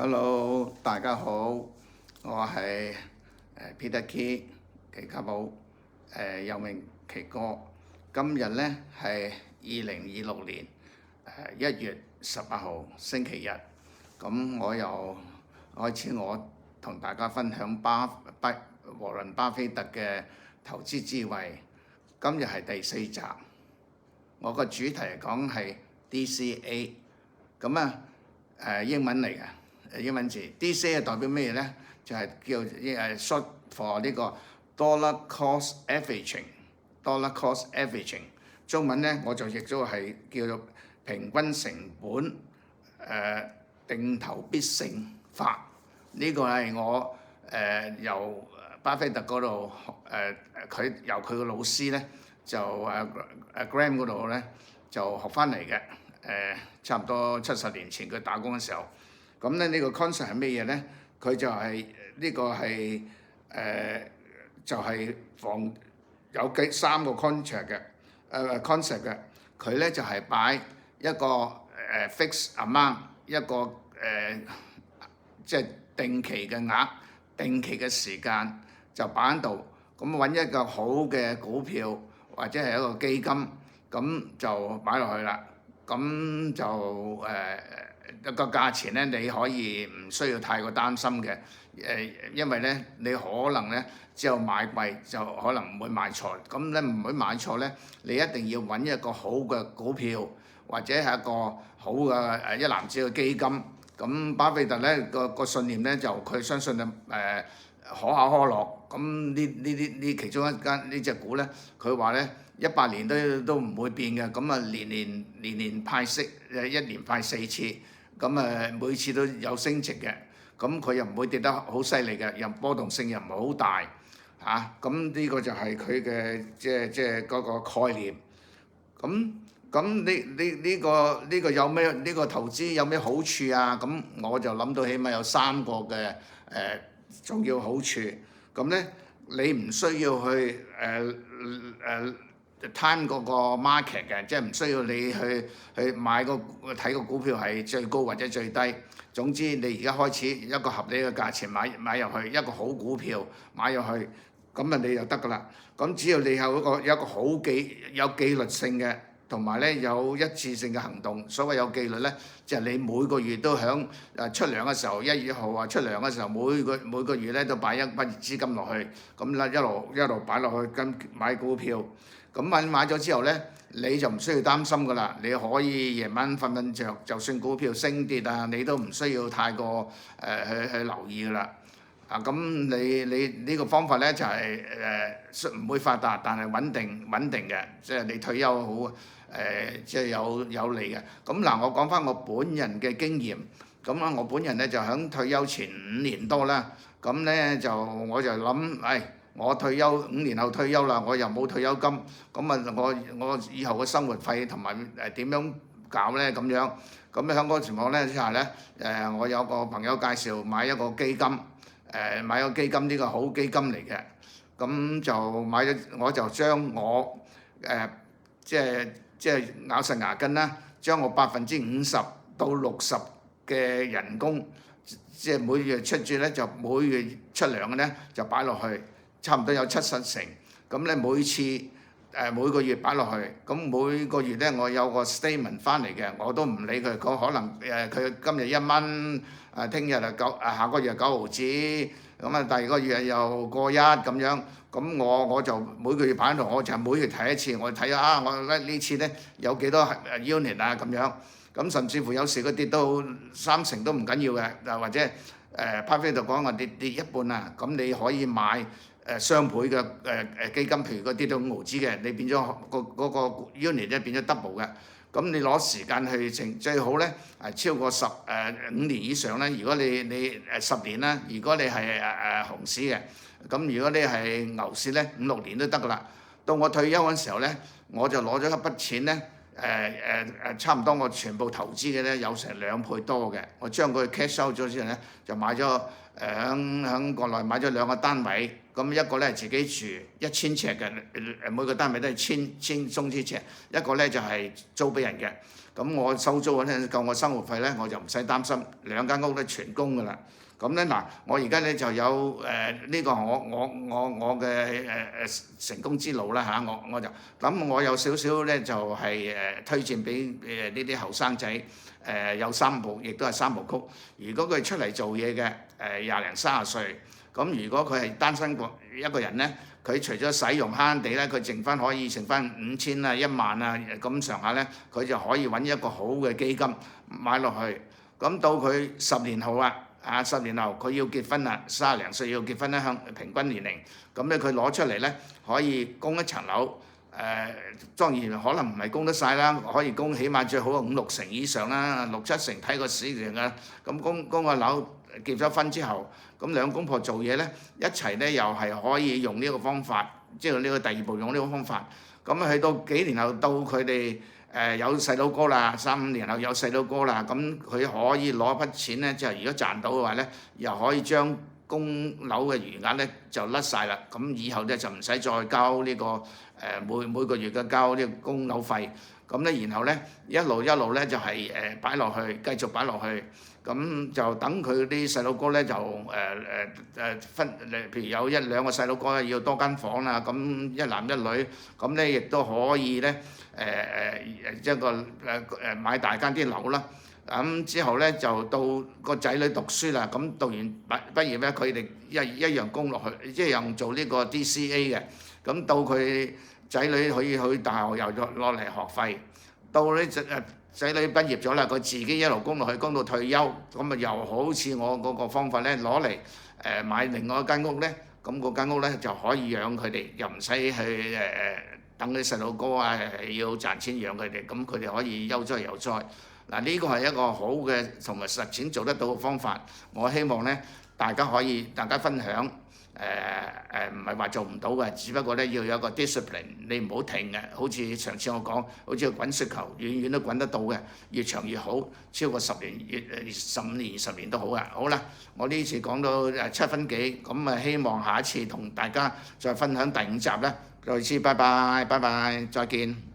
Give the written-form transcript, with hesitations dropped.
Hello，大家好，我係Peter Key 奇卡寶，又名奇哥。今日呢係2026年1月18號星期日，咁我又開始我同大家分享沃倫巴菲特嘅投資智慧。今日係第4集，我個主題講係 DCA， 咁英文嚟嘅。英文字 DCA 代表咩咧？就係叫short for 呢個 dollar cost averaging。dollar cost averaging 中文咧我就譯咗係叫做平均成本定投必勝法。呢個係我由巴菲特嗰度佢由佢個老師咧就Graham 嗰度咧就學翻嚟嘅。差唔多70年前佢打工嘅時候。咁咧呢個 concept 係咩嘢咧？佢就係呢個係就係有3個 concept 嘅。佢咧就係擺一個fixed amount， 一個即係定期嘅額、定期嘅時間就擺喺度。咁揾一個好嘅股票或者係一個基金，咁就擺落去啦。咁就個價錢咧，你可以唔需要太過擔心嘅，因為咧你可能咧只有買貴就可能唔會買錯，咁咧唔會買錯咧，你一定要揾一個好嘅股票或者係一個好嘅一籃子嘅基金。咁巴菲特咧個信念咧就佢相信可口可樂，咁呢其中呢隻股咧，佢話咧100年都唔會變嘅，咁年年派息，1年派4次。咁每次都有升值嘅，咁佢又唔會跌得好犀利嘅，又波動性又唔係好大嚇。咁呢個就係佢嘅即係嗰個概念。咁呢個有咩呢個投資有咩好處啊？咁我就諗到起碼有3個嘅重要好處。咁咧你唔需要去time 嗰個 market 嘅，即係唔需要你去睇個股票係最高或者最低。總之你而家開始一個合理嘅價錢買入去，一個好股票買入去，咁你就得㗎啦。咁只要你有一個好有紀律性嘅，同埋咧有一致性嘅行動。所謂有紀律咧，就係你每個月都響出糧嘅時候，1月1號出糧嘅時候，每個月咧都擺一筆資金落去，咁啦一路擺落去跟買股票。咁買咗之後咧，你就唔需要擔心㗎啦。你可以夜晚瞓着，就算股票升跌啊，你都唔需要太過去留意㗎啦。咁你呢個方法咧就係唔會發達，但係穩定嘅，即係你退休好即係有利嘅。咁嗱，我講翻我本人嘅經驗。咁我本人咧就喺退休前5年多啦。咁咧我就諗，我退休5年後退休啦，我又冇退休金，咁我以後嘅生活費同埋點樣搞咧咁樣？咁喺嗰個情況咧之下咧，我有個朋友介紹買一個基金，買個基金呢個好基金嚟嘅。咁就買咗，我就將我即係咬實牙根啦，將我50%到60%嘅人工，即係每月出住咧就每月出糧嘅咧就擺落去。差唔多有70%，咁咧每個月擺落去，咁每個月咧我有個 statement 翻嚟嘅，我都唔理佢，可能佢今日1蚊，聽日下個月9毫子，咁第二個月又過1咁樣，咁我就每個月擺喺度，我就每月睇一次，我睇下我呢次咧有幾多unit 啊咁樣，咁甚至乎有時佢跌到30%都唔緊要嘅，或者巴菲特講話跌一半啊，咁你可以買雙倍嘅基金，譬如佢跌到5毫子嘅，你變咗嗰個 unit 咧變咗 double 嘅。咁你攞時間去最好咧超過5年以上咧。如果你10年啦，如果你係熊市嘅，咁如果你係牛市咧5、6年都得㗎啦。到我退休嗰時候咧，我就攞咗一筆錢咧，差唔多我全部投資嘅咧有成2倍多嘅。我將佢 cash out 咗之後咧，就買咗喺國內買咗2個單位。咁一個咧自己住1000尺嘅，每個單位都係千鬆啲尺，一個咧就係租俾人嘅。咁我收租咧夠我生活費咧，我就唔使擔心，2間屋都全供㗎啦。咁咧嗱，我而家咧就有呢個我嘅成功之路啦嚇，我就咁我有少少咧就係推薦俾呢啲後生仔有3部，亦都係3部曲。如果佢出嚟做嘢嘅20零30歲，咁如果佢係單身一個人咧，佢除咗使用慳地咧，佢剩翻5000啊、1萬啊咁上下咧，佢就可以揾一個好嘅基金買落去。咁到佢10年後10年後佢要結婚啦，30零歲要結婚咧，向平均年齡，咁咧佢攞出嚟咧可以供一層樓。當然可能唔係供得晒啦，可以供起碼最好5、6成以上啦，6、7成睇個市嚟㗎。咁供個樓結咗婚之後，咁兩公婆做嘢咧，一齊咧又係可以用呢個方法，即係呢個第2步用呢個方法。咁去到幾年後，到佢哋有細佬哥啦，3、5年後有細佬哥啦，咁佢可以攞一筆錢咧，就係如果賺到嘅話咧，又可以將供樓嘅餘額咧就甩晒啦。咁以後咧就唔使再交呢個每個月嘅交呢個供樓費。咁咧然後咧一路咧就係擺落去，繼續擺落去。咁就等佢啲細佬哥咧就分，譬如有1、2個細佬哥要多間房啦，咁1男1女，咁咧亦都可以咧一個買大間啲樓啦。咁之後咧就到個仔女讀書啦，咁讀完畢業咧，佢哋一樣供落去，一樣做呢個 DCA 嘅。咁到佢仔女可以去大學又攞嚟學費，到呢仔女畢業咗啦，佢自己一路供落去，供到退休，咁啊又好似我嗰個方法咧，攞嚟買另外一間屋咧，咁嗰間屋咧就可以養佢哋，又唔使去等啲細路哥要賺錢養佢哋，咁佢哋可以悠哉悠哉。嗱，呢個係一個好嘅同埋實踐做得到嘅方法，我希望咧大家分享，唔係話做唔到嘅，只不過咧要有一個 discipline，你唔好停嘅，好似上次我講，好似滾雪球，遠遠都滾得到嘅，越長越好，超過10年、15年、20年都好嘅。好啦，我呢次講到7分幾，咁希望下一次同大家再分享第5集啦，再次拜拜，再見。